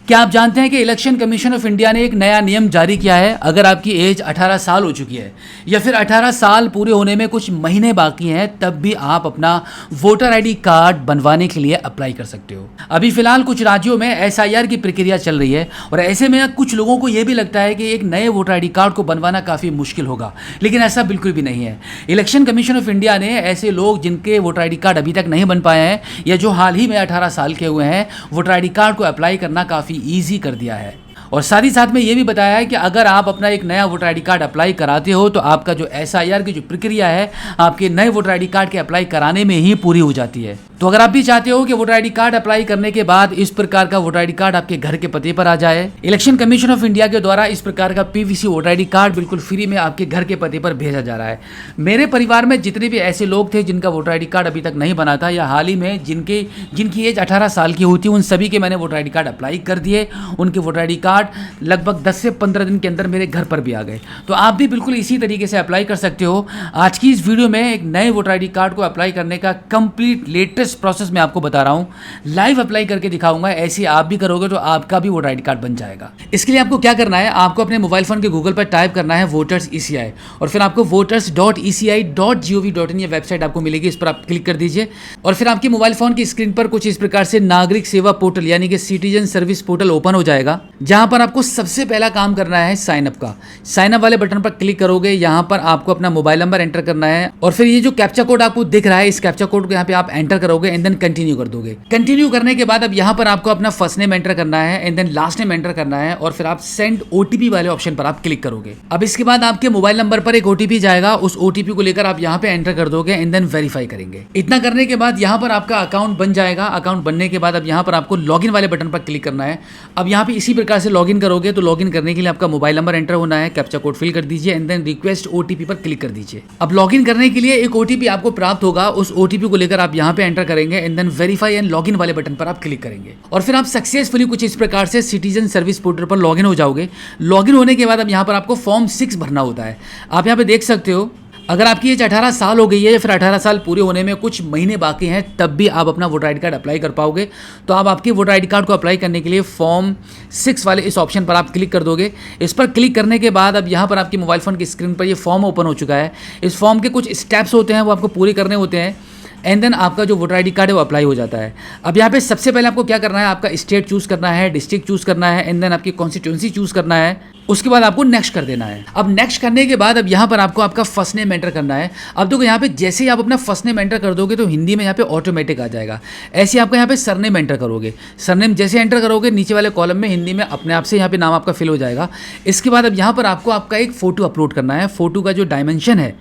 क्या आप जानते हैं कि इलेक्शन कमीशन ऑफ इंडिया ने एक नया नियम जारी किया है। अगर आपकी एज 18 साल हो चुकी है या फिर 18 साल पूरे होने में कुछ महीने बाकी हैं, तब भी आप अपना वोटर आईडी कार्ड बनवाने के लिए अप्लाई कर सकते हो। अभी फिलहाल कुछ राज्यों में एसआईआर की प्रक्रिया चल रही है और ऐसे में कुछ लोगों को यह भी लगता है कि एक नए वोटर आईडी कार्ड को बनवाना काफ़ी मुश्किल होगा, लेकिन ऐसा बिल्कुल भी नहीं है। इलेक्शन कमीशन ऑफ इंडिया ने ऐसे लोग जिनके वोटर आईडी कार्ड अभी तक नहीं बन पाए हैं या जो हाल ही में 18 साल के हुए हैं, वोटर आईडी कार्ड को अप्लाई करना काफ़ी ईजी कर दिया है। और साथ ही साथ में ये भी बताया है कि अगर आप अपना एक नया वोटर आईडी कार्ड अप्लाई कराते हो तो आपका जो एसआईआर की जो प्रक्रिया है आपके नए वोटर आईडी कार्ड के अप्लाई कराने में ही पूरी हो जाती है। तो अगर आप भी चाहते हो कि वोटर आईडी कार्ड अप्लाई करने के बाद इस प्रकार का वोटर आईडी कार्ड आपके घर के पते पर आ जाए, इलेक्शन कमीशन ऑफ इंडिया के द्वारा इस प्रकार का पीवीसी वोटर आईडी कार्ड बिल्कुल फ्री में आपके घर के पते पर भेजा जा रहा है। मेरे परिवार में जितने भी ऐसे लोग थे जिनका वोटर आईडी कार्ड अभी तक नहीं बना था या हाल ही में जिनकी एज 18 साल की हुई थी, उन सभी के मैंने वोटर आईडी कार्ड अप्लाई कर दिए। उनके वोटर आईडी कार्ड लगभग 10 से 15 दिन के अंदर मेरे घर पर भी आ गए। तो आप भी बिल्कुल इसी तरीके से अप्लाई कर सकते हो। आज की इस वीडियो में एक नए वोटर आईडी कार्ड को अप्लाई करने का कंप्लीट लेटेस्ट प्रोसेस मैं आपको बता रहा हूं, लाइव अप्लाई करके दिखाऊंगा। ऐसे आप भी करोगे तो आपका भी वोटर आईडी कार्ड बन जाएगा। इसके लिए आपको क्या करना है, आपको अपने मोबाइल फोन के गूगल पर टाइप करना है वोटर्स ECI और फिर आपको voters.eci.gov.in ये वेबसाइट आपको मिलेगी। इस पर आप क्लिक कर दीजिए और फिर आपके मोबाइल फोन की स्क्रीन पर कुछ इस प्रकार से नागरिक सेवा पोर्टल यानी कि सिटीजन सर्विस पोर्टल ओपन हो जाएगा, जहां पर आपको सबसे पहला काम करना है साइन अप का। साइन अप वाले बटन पर क्लिक करोगे, यहां पर आपको अपना मोबाइल नंबर एंटर करना है और फिर ये जो कैप्चा कोड आपको दिख रहा है, इस कैप्चा कोड को यहां पे आप एंटर करोगे एंड देन कंटिन्यू कर दोगे। कंटिन्यू करने के बाद अब यहां पर आपको अपना फर्स्ट नेम एंटर करना है and then last name enter करना है और फिर आप सेंड ओटीपी वाले ऑप्शन पर आप क्लिक करोगे। अब इसके बाद आपके मोबाइल नंबर पर एक ओटीपी जाएगा, उस ओटीपी को लेकर आप यहां पे एंटर कर दोगे एंड देन वेरीफाई करेंगे। इतना करने के बाद यहां पर आपका अकाउंट बन जाएगा। अकाउंट बनने के बाद अब यहां पर आपको लॉगिन वाले बटन पर क्लिक करना है। अब यहां पे इसी प्रकार से लॉगिन करोगे तो लॉगिन करने के लिए आपका मोबाइल नंबर एंटर होना है, कैप्चा कोड फिल कर दीजिए एंड देन रिक्वेस्ट ओटीपी पर क्लिक कर दीजिए। अब लॉगिन करने के लिए एक ओटीपी आपको प्राप्त होगा, उस ओटीपी को लेकर आप यहां पे एंटर करेंगे and then verify and login वाले बटन पर आप क्लिक करेंगे और फिर आप सक्सेसफुली कुछ इस प्रकार से सिटीजन सर्विस पोर्टल पर लॉगिन हो जाओगे। लॉगिन होने के बाद अब यहां पर आपको फॉर्म 6 भरना होता है। आप यहां पे देख सकते हो, अगर आपकी एज 18 साल हो गई है या फिर 18 साल पूरे होने में कुछ महीने बाकी हैं, तब भी आप अपना वोटर आईडी कार्ड अप्लाई कर पाओगे। तो आप आपके वोटर आईडी कार्ड को अप्लाई करने के लिए फॉर्म 6 वाले इस ऑप्शन पर आप क्लिक कर दोगे। इस पर क्लिक करने के बाद अब यहाँ पर आपके मोबाइल फोन की स्क्रीन पर ये फॉर्म ओपन हो चुका है। इस फॉर्म के कुछ स्टेप्स होते हैं, वो आपको पूरे करने होते हैं एंड देन आपका जो वोटर आईडी कार्ड है वो अप्लाई हो जाता है। अब यहाँ पे सबसे पहले आपको क्या करना है, आपका स्टेट चूज करना है, डिस्ट्रिक्ट चूज करना है एंड देन आपकी कॉन्स्टिट्यूंसी चूज करना है। उसके बाद आपको नेक्स्ट कर देना है। अब नेक्स्ट करने के बाद अब यहाँ पर आपको आपका फर्स्ट नेम एंटर करना है। अब देखो यहाँ पे जैसे ही आप अपना फर्स्ट नेम एंटर कर दोगे तो हिंदी में यहाँ पे ऑटोमेटिक आ जाएगा। ऐसे आपका यहाँ पे सरनेम एंटर करोगे, सरनेम जैसे एंटर करोगे नीचे वाले कॉलम में हिंदी में अपने आप से यहाँ पे नाम आपका फिल हो जाएगा। इसके बाद अब यहाँ पर आपको आपका एक फोटो अपलोड करना है। फोटो का जो डायमेंशन है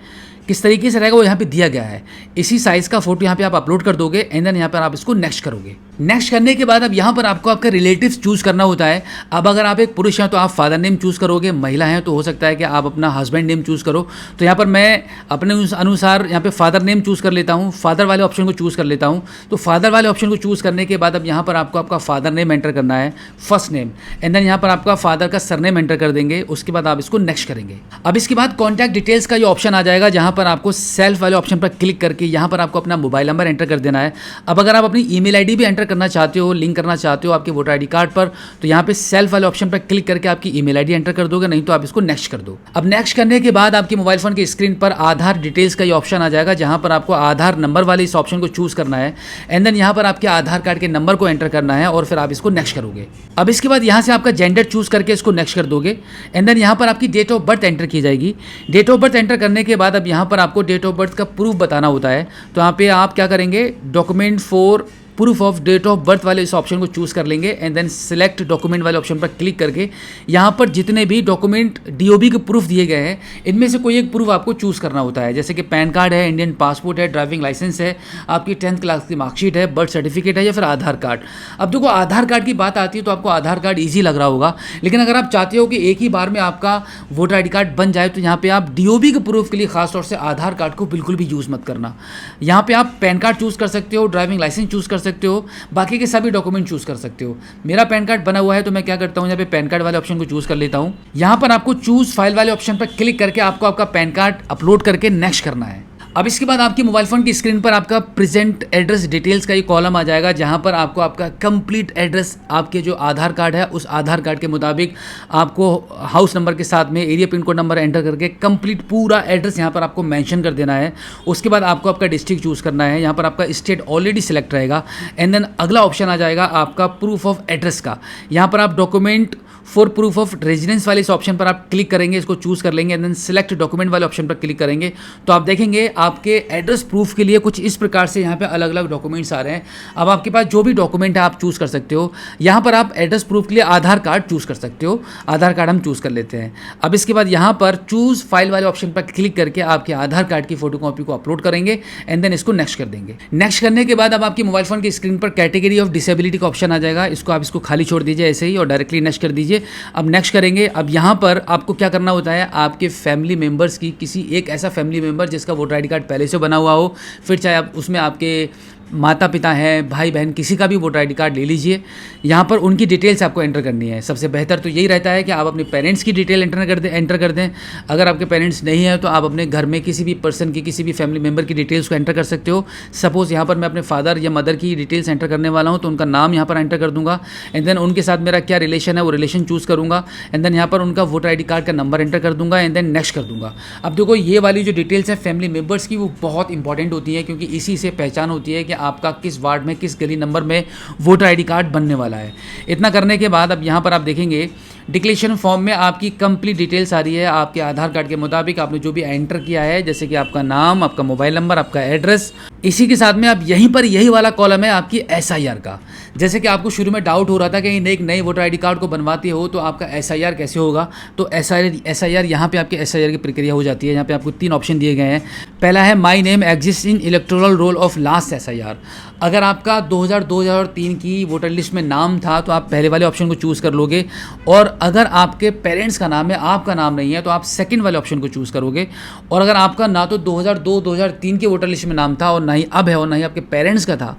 किस तरीके से रहेगा वो यहाँ पे दिया गया है, इसी साइज का फोटो यहाँ पे आप अपलोड कर दोगे एंड देन यहाँ पर आप इसको नेक्स्ट करोगे। नेक्स्ट करने के बाद अब यहाँ पर आपको आपका रिलेटिव्स चूज करना होता है। अब अगर आप एक पुरुष हैं तो आप फादर नेम चूज करोगे, महिला हैं तो हो सकता है कि आप अपना हस्बैंड नेम चूज करो। तो यहाँ पर मैं अपने अनुसार यहाँ पे फादर नेम चूज कर लेता हूँ, फादर वाले ऑप्शन को चूज कर लेता हूँ। तो फादर वाले ऑप्शन को चूज करने के बाद अब यहाँ पर आपको आपका फादर नेम एंटर करना है, फर्स्ट नेम एंड देन यहाँ पर आपका फादर का सरनेम एंटर कर देंगे। उसके बाद आप इसको नेक्स्ट करेंगे। अब इसके बाद कॉन्टैक्ट डिटेल्स का ये ऑप्शन आ जाएगा, जहाँ पर आपको सेल्फ वाले ऑप्शन पर क्लिक करके यहाँ पर आपको अपना मोबाइल नंबर एंटर कर देना है। अब अगर आप अपनी ईमेल आईडी भी एंटर करना चाहते हो, लिंक करना चाहते हो आपके वोटर आईडी कार्ड पर, तो यहाँ पे सेल्फ वाले ऑप्शन पर क्लिक करके आपकी ईमेल आईडी एंटर कर दोगे, नहीं तो आप इसको नेक्स्ट कर दो। अब नेक्स्ट करने के बाद आपके मोबाइल फोन की स्क्रीन पर आधार डिटेल्स का ये ऑप्शन आ जाएगा, जहाँ पर आपको आधार नंबर वाले इस ऑप्शन को चूज करना है एंड देन यहाँ पर आपके आधार कार्ड के नंबर को एंटर करना है और फिर आप इसको नेक्स्ट करोगे। अब इसके बाद यहाँ से आपका जेंडर चूज करके इसको नेक्स्ट कर दोगे एंड देन यहाँ पर आपकी डेट ऑफ बर्थ एंटर की जाएगी। डेट ऑफ बर्थ एंटर करने के बाद अब यहाँ पर आपको डेट ऑफ बर्थ का प्रूफ बताना होता है। तो यहाँ पे आप क्या करेंगे, document for proof of date of birth वाले इस ऑप्शन को चूज कर लेंगे एंड देन सिलेक्ट डॉक्यूमेंट वाले ऑप्शन पर क्लिक करके यहाँ पर जितने भी डॉक्यूमेंट डीओबी के प्रूफ दिए गए हैं इनमें से कोई एक प्रूफ आपको चूज करना होता है, जैसे कि पैन कार्ड है, इंडियन पासपोर्ट है, ड्राइविंग लाइसेंस है, आपकी 10th क्लास की मार्कशीट है, बर्थ सर्टिफिकेट है या फिर आधार कार्ड। अब देखो आधार कार्ड की बात आती है तो आपको आधार कार्ड ईजी लग रहा होगा, लेकिन अगर आप चाहते हो कि एक ही बार में आपका वोटर आईडी कार्ड बन जाए तो यहाँ पे आप डीओबी के प्रूफ के लिए खासतौर से आधार कार्ड को बिल्कुल भी यूज़ मत करना। यहाँ पे आप पैन कार्ड चूज कर सकते हो, ड्राइविंग लाइसेंस चूज कर सकते हो, बाकी के सभी डॉक्यूमेंट चूज कर सकते हो। मेरा पैन कार्ड बना हुआ है तो मैं क्या करता हूँ, यहाँ पे पैन कार्ड वाले ऑप्शन को चूज कर लेता हूँ। यहाँ पर आपको चूज फाइल वाले ऑप्शन पर क्लिक करके आपको आपका पैन कार्ड अपलोड करके नेक्स्ट करना है। अब इसके बाद आपकी मोबाइल फ़ोन की स्क्रीन पर आपका प्रेजेंट एड्रेस डिटेल्स का ये कॉलम आ जाएगा, जहाँ पर आपको आपका कंप्लीट एड्रेस, आपके जो आधार कार्ड है उस आधार कार्ड के मुताबिक आपको हाउस नंबर के साथ में area pin code number enter करके कंप्लीट पूरा एड्रेस यहाँ पर आपको मेंशन कर देना है। उसके बाद आपको आपका डिस्ट्रिक्ट चूज़ करना है, यहाँ पर आपका स्टेट ऑलरेडी सिलेक्ट रहेगा। एंड देन अगला ऑप्शन आ जाएगा आपका प्रूफ ऑफ एड्रेस का। यहाँ पर आप document for proof of residence वाले इस ऑप्शन पर आप क्लिक करेंगे, इसको चूज़ कर लेंगे। एंड देन सिलेक्ट डॉक्यूमेंट वाले ऑप्शन पर क्लिक करेंगे तो आप देखेंगे आपके एड्रेस प्रूफ के लिए कुछ इस प्रकार से यहाँ पे अलग अलग डॉक्यूमेंट्स आ रहे हैं। अब आपके पास जो भी डॉक्यूमेंट है आप चूज़ कर सकते हो। यहाँ पर आप एड्रेस प्रूफ के लिए आधार कार्ड चूज़ कर सकते हो, आधार कार्ड हम चूज़ कर लेते हैं। अब इसके बाद यहाँ पर चूज़ फाइल वाले ऑप्शन पर क्लिक करके आपके आधार कार्ड की फोटोकॉपी को अपलोड करेंगे एंड देन इसको नेक्स्ट कर देंगे। नेक्स्ट करने के बाद अब आपकी मोबाइल फोन की स्क्रीन पर कैटेगरी ऑफ डिसेबिलिटी का ऑप्शन आ जाएगा, इसको खाली छोड़ दीजिए ऐसे ही और डायरेक्टली नेक्स्ट कर दीजिए। अब नेक्स्ट करेंगे। अब यहाँ पर आपको क्या करना होता है, आपके फैमिली मेंबर्स की किसी एक ऐसा फैमिली मेंबर जिसका वोटर आईडी कार्ड पहले से बना हुआ हो, फिर चाहे आप उसमें आपके माता पिता हैं, भाई बहन, किसी का भी वोटर आईडी कार्ड ले लीजिए। यहाँ पर उनकी डिटेल्स आपको एंटर करनी है। सबसे बेहतर तो यही रहता है कि आप अपने पेरेंट्स की डिटेल एंटर कर दें। अगर आपके पेरेंट्स नहीं है तो आप अपने घर में किसी भी पर्सन की, किसी भी फैमिली मेम्बर की डिटेल्स को एंटर कर सकते हो। सपोज़ यहाँ पर मैं अपने फादर या मदर की डिटेल्स एंटर करने वाला हूँ तो उनका नाम यहाँ पर एंटर कर दूँगा। एंड देन उनके साथ मेरा क्या रिलेशन है वो रिलेशन चूज़ करूँगा। एंड देन यहाँ पर उनका वोटर आईडी कार्ड का नंबर एंटर कर दूँगा एंड देन नेक्स्ट कर दूँगा। अब देखो ये वाली जो डिटेल्स है फैमिली मेम्बर्स की वो बहुत इंपॉर्टेंट होती है, क्योंकि इसी से पहचान होती है कि आपका किस वार्ड में, किस गली नंबर में वोटर आईडी कार्ड बनने वाला है। इतना करने के बाद अब यहाँ पर आप देखेंगे डिक्लेरेशन फॉर्म में आपकी कंप्लीट डिटेल्स आ रही है। आपके आधार कार्ड के मुताबिक आपने जो भी एंटर किया है, जैसे कि आपका नाम, आपका मोबाइल नंबर, आपका एड्रेस, इसी के साथ में अब यहीं पर यही वाला कॉलम है आपकी SIR का। जैसे कि आपको शुरू में डाउट हो रहा था कि एक नई वोटर आईडी कार्ड को बनवाते हो तो आपका SIR कैसे होगा, तो SIR यहाँ पे आपकी SIR की प्रक्रिया हो जाती है। यहाँ पे आपको 3 ऑप्शन दिए गए हैं। पहला है my name exist in electoral roll of last SIR। अगर आपका 2003 की वोटर लिस्ट में नाम था तो आप पहले वाले ऑप्शन को चूज़ कर लोगे, और अगर आपके पेरेंट्स का नाम है, आपका नाम नहीं है, तो आप सेकंड वाले ऑप्शन को चूज़ करोगे। और अगर आपका ना तो 2002-2003 के वोटर लिस्ट में नाम था और ना ही अब है और ना ही आपके पेरेंट्स का था,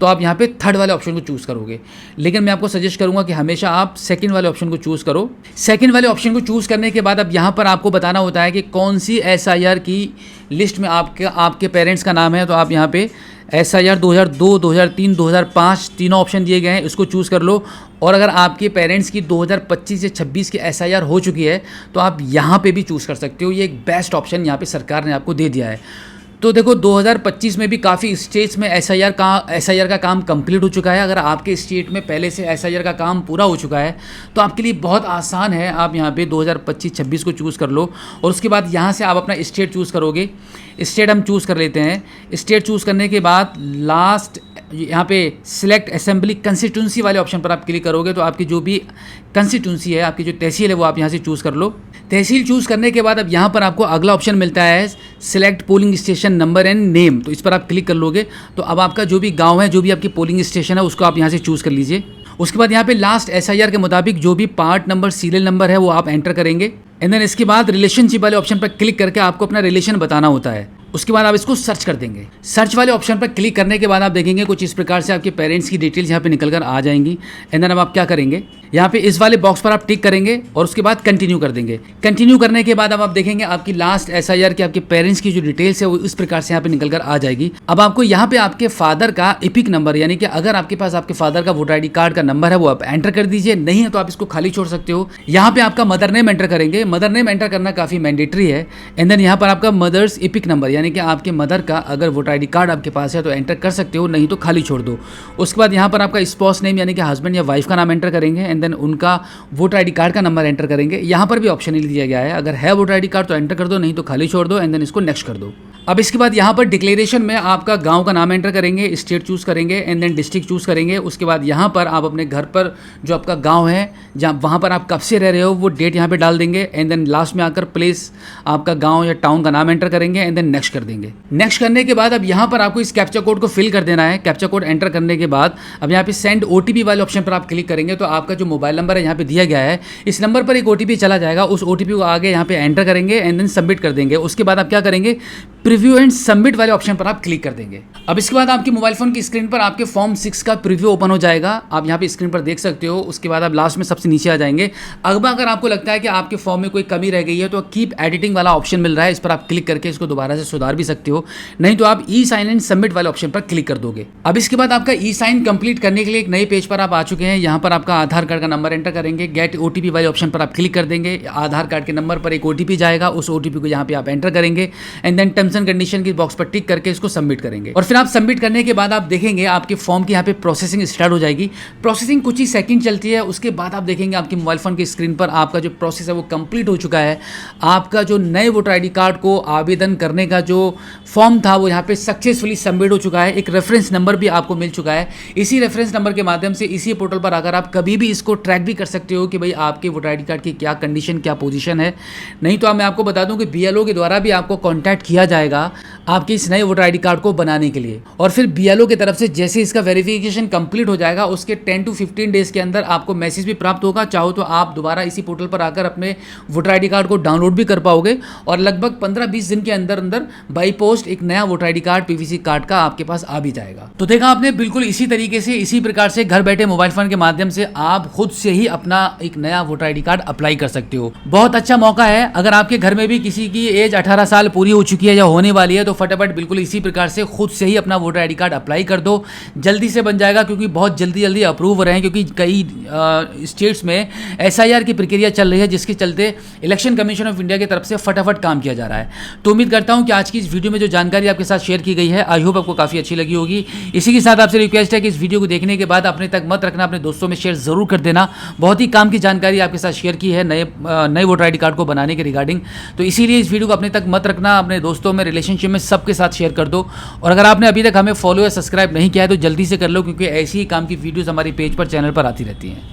तो आप यहाँ पे थर्ड वाले ऑप्शन को चूज़ करोगे। लेकिन मैं आपको सजेस्ट करूँगा कि हमेशा आप सेकंड वाले ऑप्शन को चूज़ करो। सेकंड वाले ऑप्शन को चूज़ करने के बाद अब यहाँ पर आपको बताना होता है कि कौन सी SIR की लिस्ट में आपके पेरेंट्स का नाम है। तो आप यहाँ पे SIR 2002, 2003, 2005 तीनों ऑप्शन दिए गए हैं, इसको चूज़ कर लो। और अगर आपके पेरेंट्स की 2025 से 26 की SIR हो चुकी है तो आप यहाँ पे भी चूज़ कर सकते हो। ये एक बेस्ट ऑप्शन यहाँ पे सरकार ने आपको दे दिया है। तो देखो 2025 में भी काफ़ी स्टेट्स में SIR का काम कंप्लीट हो चुका है। अगर आपके स्टेट में पहले से SIR का काम पूरा हो चुका है तो आपके लिए बहुत आसान है। आप यहाँ पे 2025-26 को चूज़ कर लो और उसके बाद यहाँ से आप अपना स्टेट चूज़ करोगे। स्टेट हम चूज़ कर लेते हैं। स्टेट चूज़ करने के बाद लास्ट यहाँ पे सिलेक्ट असेंबली कंस्टिट्यूंसी वाले ऑप्शन पर आप क्लिक करोगे तो आपकी जो भी कंस्टिट्यूंसी है, आपकी जो तहसील है, वो आप यहाँ से चूज़ कर लो। तहसील चूज़ करने के बाद अब यहाँ पर आपको अगला ऑप्शन मिलता है select polling station number and name. तो इस पर आप क्लिक कर लोगे तो अब आपका जो भी गांव है, जो भी आपकी पोलिंग स्टेशन है, उसको आप यहाँ से चूज़ कर लीजिए। उसके बाद यहाँ पे लास्ट SIR के मुताबिक जो भी पार्ट नंबर, सीरियल नंबर है, वो आप एंटर करेंगे। एंड देन इसके बाद रिलेशनशिप वाले ऑप्शन पर क्लिक करके आपको अपना रिलेशन बताना होता है। उसके बाद आप इसको सर्च कर देंगे। सर्च वाले ऑप्शन पर क्लिक करने के बाद आप देखेंगे कुछ इस प्रकार से आपके पेरेंट्स की डिटेल्स यहाँ पे निकल कर आ जाएंगी। एंड देन अब आप क्या करेंगे, यहाँ पे इस वाले बॉक्स पर आप टिक करेंगे और उसके बाद कंटिन्यू कर देंगे। कंटिन्यू करने के बाद अब आप देखेंगे आपकी लास्ट SIR की, आपके पेरेंट्स की जो डिटेल्स है वो इस प्रकार से यहाँ पे निकल कर आ जाएगी। अब आपको यहाँ पे आपके फादर का एपिक नंबर, यानी कि अगर आपके पास आपके फादर का वोटर आईडी कार्ड का नंबर है वो आप एंटर कर दीजिए, नहीं है तो आप इसको खाली छोड़ सकते हो। यहाँ पे आपका मदर नेम एंटर करेंगे। मदर नेम एंटर करना काफ़ी मैंडेटरी है। एंड देन यहाँ पर आपका मदर्स एपिक नंबर, यानी कि आपके मदर का अगर वोटर आईडी कार्ड आपके पास है तो एंटर कर सकते हो, नहीं तो खाली छोड़ दो। उसके बाद यहाँ पर आपका स्पाउस नेम, यानी कि हस्बैंड या वाइफ का नाम एंटर करेंगे। एंड देन उनका वोटर आईडी कार्ड का नंबर एंटर करेंगे। यहाँ पर भी ऑप्शन दिया गया है, अगर है वोटर आईडी कार्ड तो एंटर कर दो, नहीं तो खाली छोड़ दो। एंड देन इसको नेक्स्ट कर दो। अब इसके बाद यहाँ पर डिक्लेरेशन में आपका गांव का नाम एंटर करेंगे, स्टेट चूज़ करेंगे, एंड देन डिस्ट्रिक्ट चूज़ करेंगे। उसके बाद यहाँ पर आप अपने घर पर जो आपका गांव है, जहाँ वहाँ पर आप कब से रह रहे हो, वो डेट यहाँ पे डाल देंगे। एंड देन लास्ट में आकर प्लेस, आपका गांव या टाउन का नाम एंटर करेंगे। एंड देन नेक्स्ट कर देंगे। नेक्स्ट करने के बाद अब यहाँ पर आपको इस कैप्चा कोड को फिल कर देना है। कैप्चा कोड एंटर करने के बाद अब यहाँ पे सेंड OTP वाले ऑप्शन पर आप क्लिक करेंगे तो आपका जो मोबाइल नंबर है यहाँ पे दिया गया है, इस नंबर पर एक OTP चला जाएगा। उस OTP को आगे यहाँ पे एंटर करेंगे एंड देन सबमिट कर देंगे। उसके बाद आप क्या करेंगे, प्रीव्यू एंड सबमिट वाले ऑप्शन पर आप क्लिक कर देंगे। अब इसके बाद आपके मोबाइल फोन की स्क्रीन पर आपके फॉर्म 6 का प्रीव्यू ओपन हो जाएगा। आप यहाँ पे स्क्रीन पर देख सकते हो। उसके बाद आप लास्ट में सबसे नीचे आ जाएंगे। अगर आपको लगता है कि आपके फॉर्म में कोई कमी रह गई है तो कीप एडिटिंग वाला ऑप्शन मिल रहा है, इस पर आप क्लिक करके इसको दोबारा से सुधार भी सकते हो, नहीं तो आप ई साइन एंड सबमिट वाले ऑप्शन पर क्लिक कर दोगे। अब इसके बाद आपका ई साइन कंप्लीट करने के लिए एक नए पेज पर आप आ चुके हैं। यहाँ पर आपका आधार कार्ड का नंबर एंटर करेंगे, गेट ओटीपी वाले ऑप्शन पर आप क्लिक कर देंगे। आधार कार्ड के नंबर पर एक ओटीपी जाएगा, उस ओटीपी को यहाँ पे आप एंटर करेंगे and then terms and condition की बॉक्स पर टिक करके इसको सबमिट करेंगे। और फिर आप सबमिट करने के बाद आप देखेंगे आपके फॉर्म की यहाँ पे प्रोसेसिंग स्टार्ट हो जाएगी। प्रोसेसिंग कुछ ही सेकंड चलती है। उसके बाद आप देखेंगे आपके मोबाइल फोन की स्क्रीन पर आपका जो प्रोसेस है वो कंप्लीट हो चुका है। आपका जो नए वोटर आईडी कार्ड को आवेदन करने का जो फॉर्म था वो यहाँ पे सक्सेसफुली सबमिट हो चुका है। एक रेफरेंस नंबर भी आपको मिल चुका है। इसी रेफरेंस नंबर के माध्यम से इसी पोर्टल पर आकर आप कभी भी इसको ट्रैक भी कर सकते हो कि भाई आपके वोटर आईडी कार्ड की क्या कंडीशन, क्या पोजीशन है। नहीं तो मैं आपको बता दूं कि बीएलओ के द्वारा भी आपको कांटेक्ट किया जाएगा आपके इस नए वोटर आईडी कार्ड को बनाने के लिए। और फिर बीएलओ की तरफ से जैसे इसका वेरिफिकेशन कंप्लीट हो जाएगा उसके 10 to 15 डेज के अंदर आपको मैसेज भी प्राप्त होगा। चाहो तो आप दोबारा इसी पोर्टल पर आकर अपने वोटर आईडी कार्ड को डाउनलोड भी कर पाओगे और लगभग 15-20 दिन के अंदर अंदर बाई पोस्ट एक नया voter ID card, PVC card का आपके पास आ भी जाएगा। तो देखा आपने, बिल्कुल इसी तरीके से, इसी प्रकार से घर बैठे मोबाइल फोन के माध्यम से आप खुद से ही अपना एक नया वोटर आईडी कार्ड अप्लाई कर सकते हो। बहुत अच्छा मौका है। अगर आपके घर में भी किसी की एज 18 साल पूरी हो चुकी है या होने वाली है तो फटाफट बिल्कुल इसी प्रकार से खुद से ही अपना वोटर आईडी कार्ड अप्लाई कर दो। जल्दी से बन जाएगा क्योंकि बहुत जल्दी अप्रूव हो रहे हैं, क्योंकि कई स्टेट्स में एसआईआर की प्रक्रिया चल रही है जिसके चलते इलेक्शन कमीशन ऑफ इंडिया की तरफ से फटाफट काम किया जा रहा है। तो उम्मीद करता हूं कि आज की इस वीडियो में जो जानकारी आपके साथ शेयर की गई है आई होप आपको काफ़ी अच्छी लगी होगी। इसी के साथ आपसे रिक्वेस्ट है कि इस वीडियो को देखने के बाद अपने तक मत रखना, अपने दोस्तों में शेयर जरूर कर देना। बहुत ही काम की जानकारी आपके साथ शेयर की है नए वोटर आईडी कार्ड को बनाने के रिगार्डिंग। तो इसीलिए इस वीडियो को अपने तक मत रखना, अपने दोस्तों में, रिलेशनशिप में सबके साथ शेयर कर दो। और अगर आपने अभी तक हमें फॉलो या सब्सक्राइब नहीं किया है तो जल्दी से कर लो, क्योंकि ऐसी ही काम की वीडियोस हमारे पेज पर, चैनल पर आती रहती हैं।